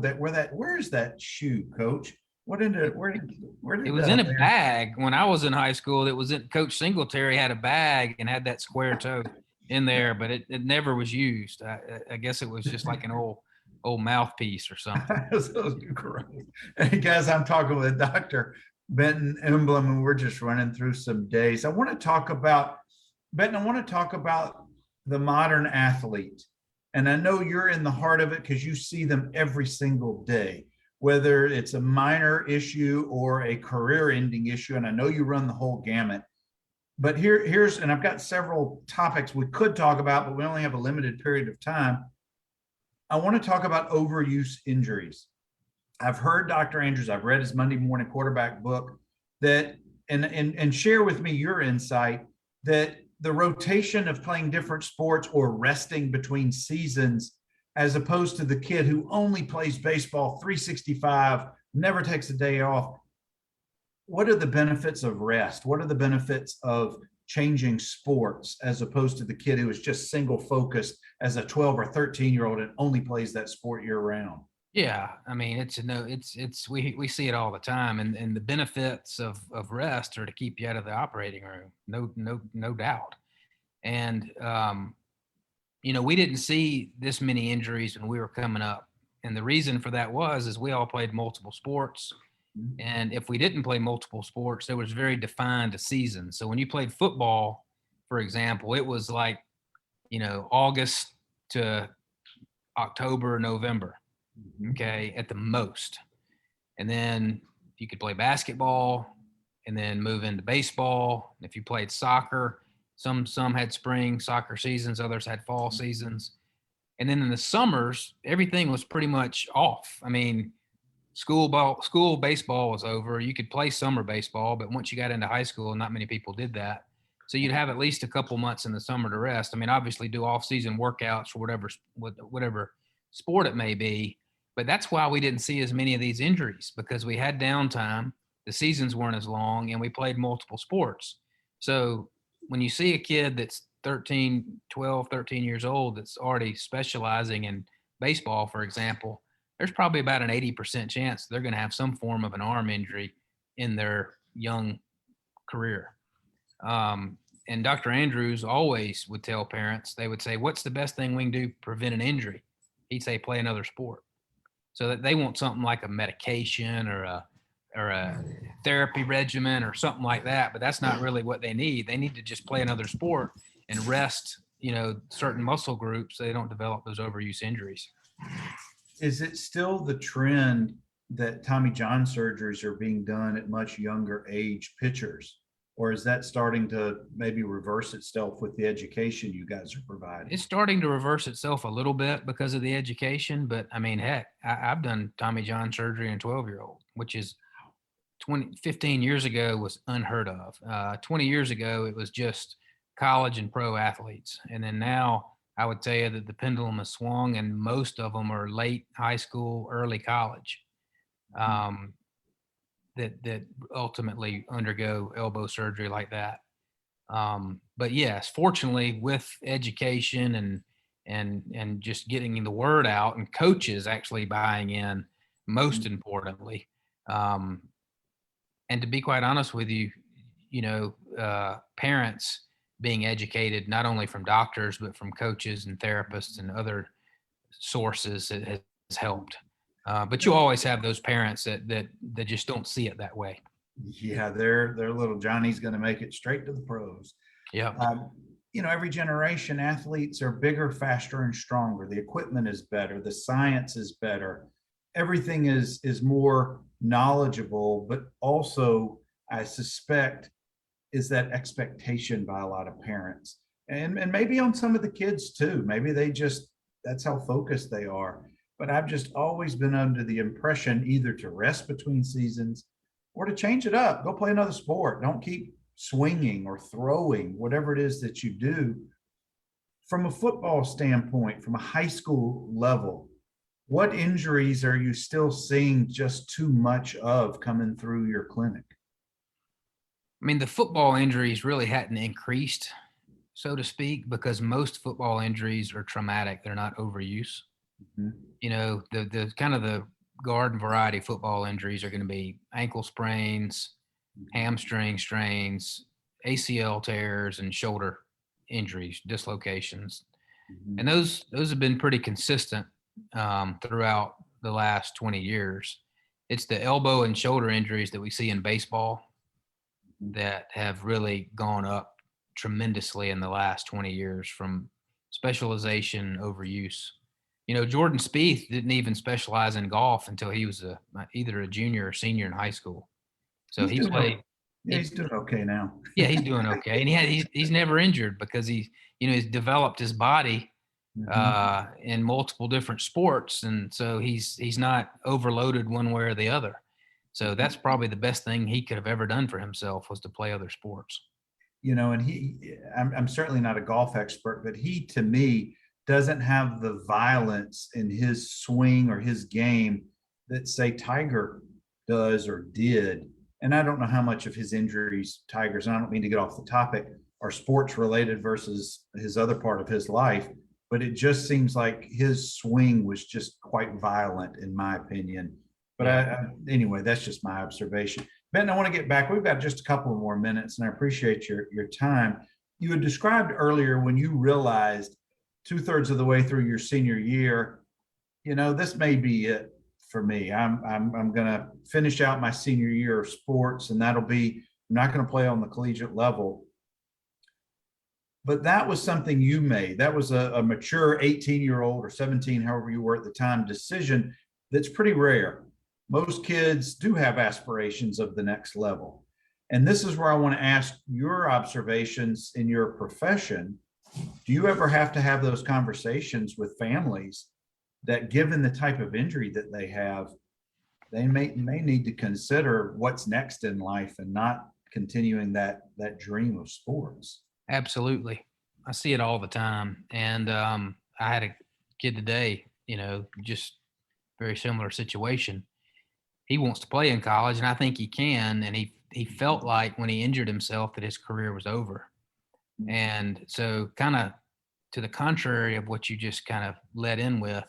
[SPEAKER 1] where's that shoe, Coach? Where did it
[SPEAKER 2] was in a bag when I was in high school. It was in Coach Singletary had a bag and had that square toe in there, but it never was used. I guess it was just like an old mouthpiece or something.
[SPEAKER 1] So gross. Hey guys, I'm talking with Dr. Benton Emblem, and we're just running through some days. I want to talk about the modern athlete. And I know you're in the heart of it because you see them every single day, whether it's a minor issue or a career-ending issue. And I know you run the whole gamut. But and I've got several topics we could talk about, but we only have a limited period of time. I want to talk about overuse injuries. I've heard Dr. Andrews, I've read his Monday morning quarterback book, that and share with me your insight that the rotation of playing different sports or resting between seasons, as opposed to the kid who only plays baseball 365, never takes a day off. What are the benefits of rest? What are the benefits of changing sports as opposed to the kid who is just single focused as a 12 or 13-year-old and only plays that sport year round?
[SPEAKER 2] Yeah, I mean, we see it all the time, and the benefits of rest are to keep you out of the operating room, no doubt. And we didn't see this many injuries when we were coming up, and the reason for that is we all played multiple sports, And if we didn't play multiple sports, there was very defined a season. So when you played football, for example, it was like, August to October, November, okay, at the most. And then you could play basketball and then move into baseball. If you played soccer, some had spring soccer seasons, others had fall seasons. And then in the summers, everything was pretty much off. I mean, school baseball was over. You could play summer baseball, but once you got into high school, not many people did that. So you'd have at least a couple months in the summer to rest. I mean, obviously do off-season workouts or whatever sport it may be. But that's why we didn't see as many of these injuries, because we had downtime, the seasons weren't as long, and we played multiple sports. So when you see a kid that's 13 years old that's already specializing in baseball, for example, there's probably about an 80% chance they're going to have some form of an arm injury in their young career. And Dr. Andrews always would tell parents, they would say, what's the best thing we can do to prevent an injury? He'd say, play another sport. So that they want something like a medication or a therapy regimen or something like that, but that's not really what they need. They need to just play another sport and rest, certain muscle groups so they don't develop those overuse injuries.
[SPEAKER 1] Is it still the trend that Tommy John surgeries are being done at much younger age pitchers? Or is that starting to maybe reverse itself with the education you guys are providing?
[SPEAKER 2] It's starting to reverse itself a little bit because of the education, but I mean, heck, I've done Tommy John surgery in a 12-year-old, which is 15 years ago was unheard of. 20 years ago, it was just college and pro athletes. And then now I would tell you that the pendulum has swung and most of them are late high school, early college. That ultimately undergo elbow surgery like that. But yes, fortunately, with education and just getting the word out and coaches actually buying in, most importantly, and to be quite honest with you, parents being educated not only from doctors but from coaches and therapists and other sources, it has helped. But you always have those parents that just don't see it that way.
[SPEAKER 1] Yeah, their little Johnny's going to make it straight to the pros.
[SPEAKER 2] Yeah.
[SPEAKER 1] Every generation athletes are bigger, faster, and stronger. The equipment is better. The science is better. Everything is more knowledgeable, but also I suspect is that expectation by a lot of parents and maybe on some of the kids too. Maybe that's how focused they are. But I've just always been under the impression either to rest between seasons or to change it up, go play another sport. Don't keep swinging or throwing, whatever it is that you do. From a football standpoint, from a high school level, what injuries are you still seeing just too much of coming through your clinic?
[SPEAKER 2] I mean, the football injuries really hadn't increased, so to speak, because most football injuries are traumatic. They're not overuse. The kind of the garden variety football injuries are going to be ankle sprains, hamstring strains, ACL tears, and shoulder injuries, dislocations. And those have been pretty consistent throughout the last 20 years. It's the elbow and shoulder injuries that we see in baseball that have really gone up tremendously in the last 20 years from specialization overuse. Jordan Spieth didn't even specialize in golf until he was either a junior or senior in high school. So he played.
[SPEAKER 1] Yeah, he's doing okay now.
[SPEAKER 2] Yeah, he's doing okay, and he's never injured because he's developed his body in multiple different sports, and so he's not overloaded one way or the other. So that's probably the best thing he could have ever done for himself was to play other sports.
[SPEAKER 1] And I'm certainly not a golf expert, but he, to me, doesn't have the violence in his swing or his game that, say, Tiger does or did. And I don't know how much of his injuries, Tiger's, and I don't mean to get off the topic, are sports related versus his other part of his life, but it just seems like his swing was just quite violent, in my opinion. But anyway, that's just my observation. Ben, I want to get back. We've got just a couple more minutes, and I appreciate your time. You had described earlier when you realized 2/3 of the way through your senior year, this may be it. for me. I'm going to finish out my senior year of sports, and that'll be, I'm not going to play on the collegiate level. But that was something you made. That was a mature 18-year-old or 17, however you were at the time, decision that's pretty rare. Most kids do have aspirations of the next level. And this is where I want to ask your observations in your profession. Do you ever have to have those conversations with families that, given the type of injury that they have, they may need to consider what's next in life and not continuing that dream of sports?
[SPEAKER 2] Absolutely. I see it all the time. And I had a kid today, just very similar situation. He wants to play in college, and I think he can. And he felt like when he injured himself that his career was over. And so, kind of to the contrary of what you just kind of led in with,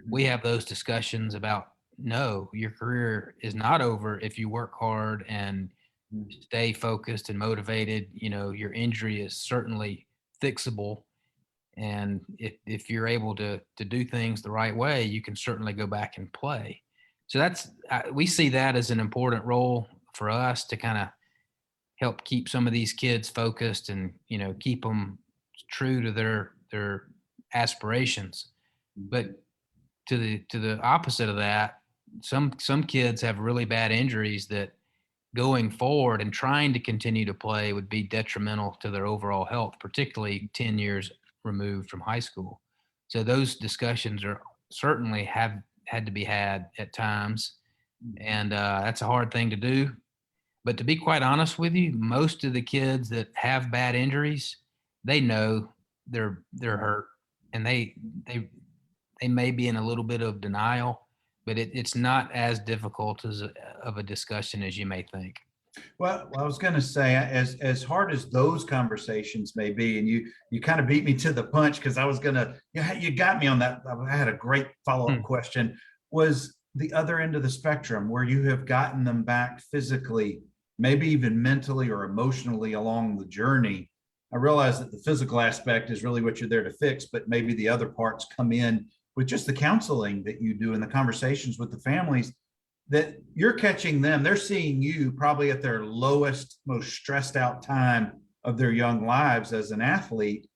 [SPEAKER 2] we have those discussions about, no, your career is not over if you work hard and stay focused and motivated. Your injury is certainly fixable. And if you're able to do things the right way, you can certainly go back and play. So we see that as an important role for us to kind of help keep some of these kids focused and, keep them true to their aspirations. But to the opposite of that, some kids have really bad injuries that going forward and trying to continue to play would be detrimental to their overall health, particularly 10 years removed from high school. So those discussions are certainly have had to be had at times. And that's a hard thing to do. But to be quite honest with you, most of the kids that have bad injuries, they know they're hurt, and they may be in a little bit of denial, but it's not as difficult of a discussion as you may think.
[SPEAKER 1] Well, I was going to say, as hard as those conversations may be, and you kind of beat me to the punch, because I was going to, you got me on that. I had a great follow-up question. Was the other end of the spectrum where you have gotten them back physically, maybe even mentally or emotionally along the journey? I realize that the physical aspect is really what you're there to fix, but maybe the other parts come in with just the counseling that you do and the conversations with the families, that you're catching them. They're seeing you probably at their lowest, most stressed out time of their young lives as an athlete.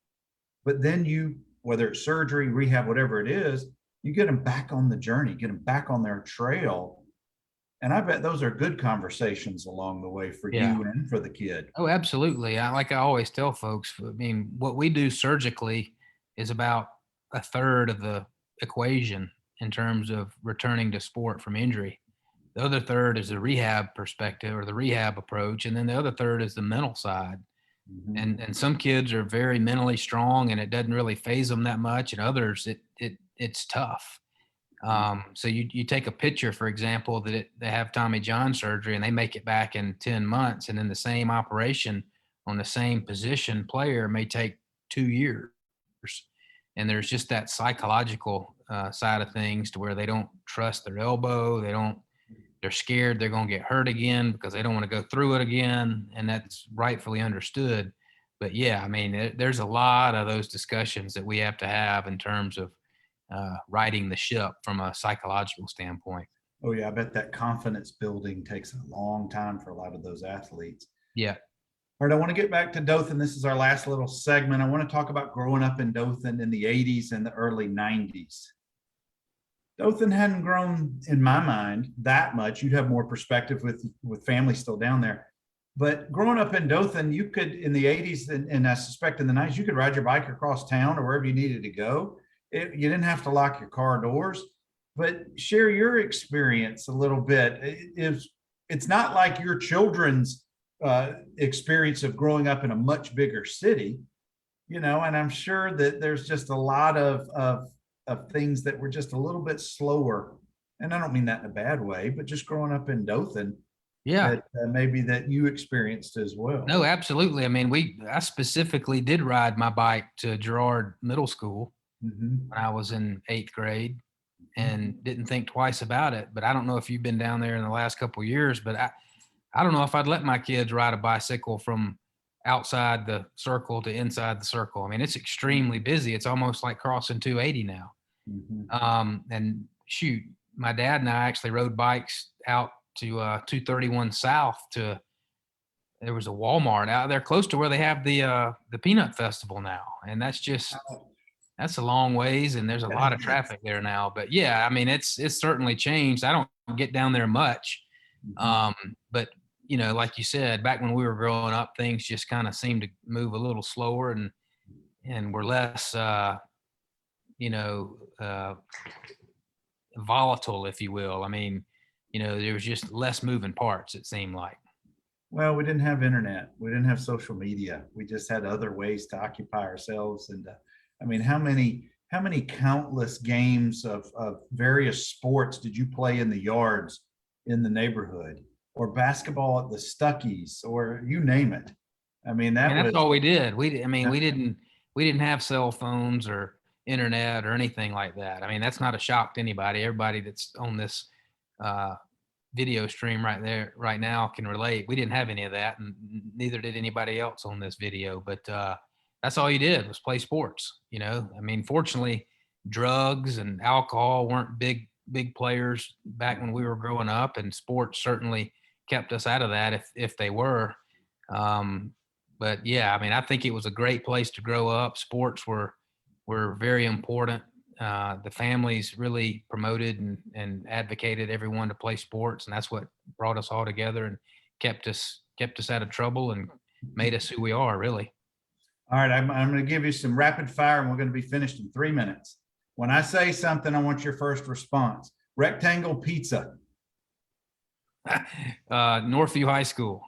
[SPEAKER 1] But then you, whether it's surgery, rehab, whatever it is, you get them back on the journey, get them back on their trail. And I bet those are good conversations along the way for you and for the kid.
[SPEAKER 2] Oh, absolutely. Like I always tell folks, I mean, what we do surgically is about a third of the equation in terms of returning to sport from injury. The other third is the rehab perspective or the rehab approach. And then the other third is the mental side. And some kids are very mentally strong and it doesn't really phase them that much. And others, it's tough. So you take a picture, for example, that they have Tommy John surgery and they make it back in 10 months. And then the same operation on the same position player may take 2 years. And there's just that psychological side of things to where they don't trust their elbow. They're scared they're going to get hurt again because they don't want to go through it again. And that's rightfully understood. But yeah, I mean, there's a lot of those discussions that we have to have in terms of righting the ship from a psychological standpoint.
[SPEAKER 1] Oh yeah, I bet that confidence building takes a long time for a lot of those athletes.
[SPEAKER 2] Yeah.
[SPEAKER 1] All right, I want to get back to Dothan. This is our last little segment. I want to talk about growing up in Dothan in the 80s and the early 90s. Dothan hadn't grown, in my mind, that much. You'd have more perspective with family still down there. But growing up in Dothan, you could, in the 80s and I suspect in the 90s, you could ride your bike across town or wherever you needed to go. You didn't have to lock your car doors. But share your experience a little bit. It's not like your children's experience of growing up in a much bigger city, and I'm sure that there's just a lot of things that were just a little bit slower. And I don't mean that in a bad way, but just growing up in Dothan, that maybe that you experienced as well.
[SPEAKER 2] No, absolutely. I mean, I specifically did ride my bike to Girard Middle School when I was in 8th grade and didn't think twice about it. But I don't know if you've been down there in the last couple of years, but I don't know if I'd let my kids ride a bicycle from outside the circle to inside the circle. I mean, it's extremely busy. It's almost like crossing 280 now. And shoot, my dad and I actually rode bikes out to 231 South there was a Walmart out there close to where they have the Peanut Festival now. And that's a long ways, and there's a lot of traffic there now. But yeah, I mean, it's certainly changed. I don't get down there much. But you know, like you said, back when we were growing up, things just kind of seemed to move a little slower and were less, volatile, if you will. I mean, you know, there was just less moving parts, it seemed like.
[SPEAKER 1] Well, we didn't have internet. We didn't have social media. We just had other ways to occupy ourselves. And I mean, how many countless games of various sports did you play in the yards in the neighborhood, or basketball at the Stuckies, or you name it? I mean,
[SPEAKER 2] That's all we did. We didn't have cell phones or internet or anything like that. I mean, that's not a shock to anybody. Everybody that's on this video stream right now can relate. We didn't have any of that, and neither did anybody else on this video. But that's all you did was play sports. You know, I mean, fortunately, drugs and alcohol weren't big players back when we were growing up, and sports certainly kept us out of that if they were. But yeah, I mean, I think it was a great place to grow up. Sports were very important. The families really promoted and advocated everyone to play sports, and that's what brought us all together and kept us out of trouble and made us who we are, really.
[SPEAKER 1] All right, I'm going to give you some rapid fire, and we're going to be finished in 3 minutes. When I say something, I want your first response. Rectangle pizza.
[SPEAKER 2] Northview High School.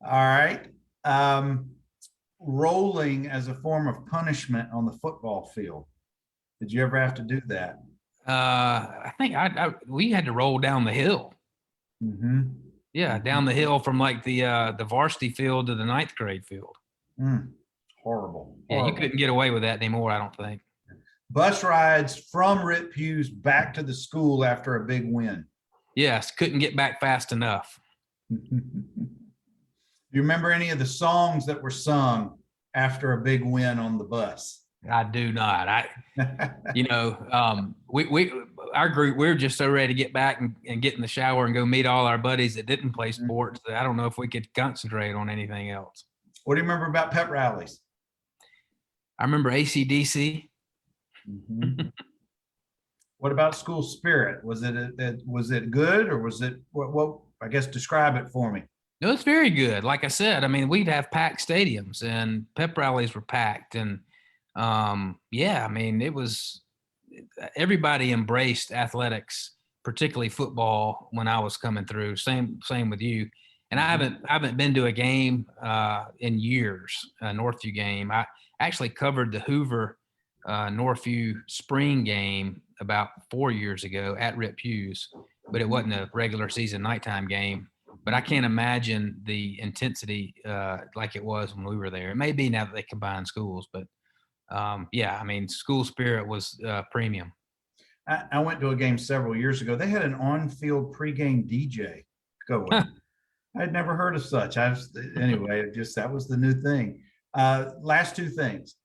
[SPEAKER 1] All right. Rolling as a form of punishment on the football field. Did you ever have to do that?
[SPEAKER 2] I think we had to roll down the hill. Yeah, down the hill from like the varsity field to the 9th grade field.
[SPEAKER 1] Horrible.
[SPEAKER 2] Yeah, you couldn't get away with that anymore, I don't think.
[SPEAKER 1] Bus rides from Rip Hughes back to the school after a big win.
[SPEAKER 2] Yes, couldn't get back fast enough.
[SPEAKER 1] Do you remember any of the songs that were sung after a big win on the bus?
[SPEAKER 2] I do not. Our group, we were just so ready to get back and get in the shower and go meet all our buddies that didn't play sports. That I don't know if we could concentrate on anything else.
[SPEAKER 1] What do you remember about pep rallies?
[SPEAKER 2] I remember AC/DC.
[SPEAKER 1] What about school spirit? Was it good, or was it what? I guess describe it for me.
[SPEAKER 2] No, it's very good. Like I said, I mean, we'd have packed stadiums and pep rallies were packed. And yeah, I mean, everybody embraced athletics, particularly football, when I was coming through. Same with you. And I haven't been to a game in years, a Northview game. I actually covered the Hoover Northview spring game about 4 years ago at Rip Hughes, but it wasn't a regular season nighttime game. But I can't imagine the intensity like it was when we were there. It may be now that they combine schools, but yeah, I mean, school spirit was premium.
[SPEAKER 1] I went to a game several years ago. They had an on-field pregame DJ going. I'd never heard of such. Anyway, that was the new thing. Last two things.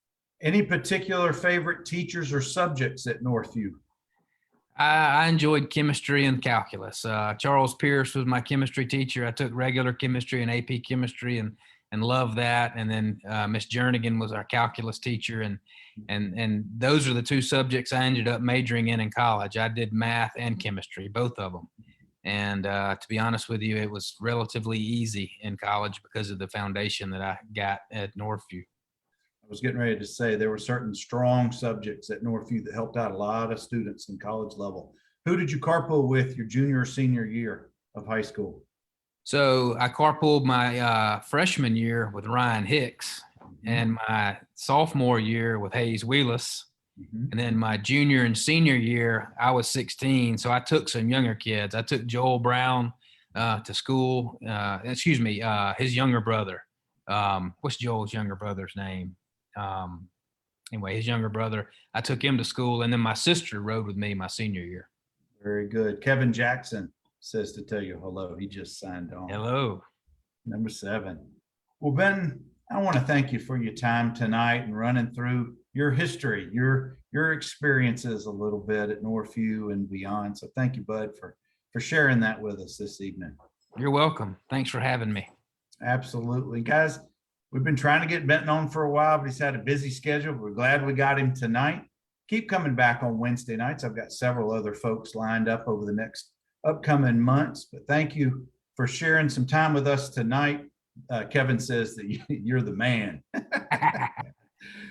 [SPEAKER 1] Any particular favorite teachers or subjects at Northview?
[SPEAKER 2] I enjoyed chemistry and calculus. Charles Pierce was my chemistry teacher. I took regular chemistry and AP chemistry and loved that. And then Miss Jernigan was our calculus teacher. And those are the two subjects I ended up majoring in college. I did math and chemistry, both of them. And to be honest with you, it was relatively easy in college because of the foundation that I got at Northview.
[SPEAKER 1] I was getting ready to say there were certain strong subjects at Northview that helped out a lot of students in college level. Who did you carpool with your junior or senior year of high school?
[SPEAKER 2] So I carpooled my freshman year with Ryan Hicks and my sophomore year with Hayes Wheelis. And then my junior and senior year, I was 16. So I took some younger kids. I took Joel Brown to school. His younger brother. What's Joel's younger brother's name? Anyway, his younger brother, I took him to school, and then my sister rode with me my senior year.
[SPEAKER 1] Very good. Kevin Jackson says to tell you hello. He just signed on.
[SPEAKER 2] Hello.
[SPEAKER 1] Number 7. Well, Ben, I want to thank you for your time tonight and running through your history, your experiences a little bit at Northview and beyond. So thank you, Bud, for sharing that with us this evening.
[SPEAKER 2] You're welcome. Thanks for having me.
[SPEAKER 1] Absolutely. Guys, we've been trying to get Benton on for a while, but he's had a busy schedule. We're glad we got him tonight. Keep coming back on Wednesday nights. I've got several other folks lined up over the next upcoming months, but thank you for sharing some time with us tonight. Kevin says that you're the man.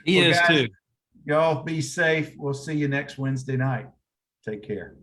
[SPEAKER 2] He
[SPEAKER 1] Well,
[SPEAKER 2] is
[SPEAKER 1] guys,
[SPEAKER 2] too.
[SPEAKER 1] y'all be safe. We'll see you next Wednesday night. Take care.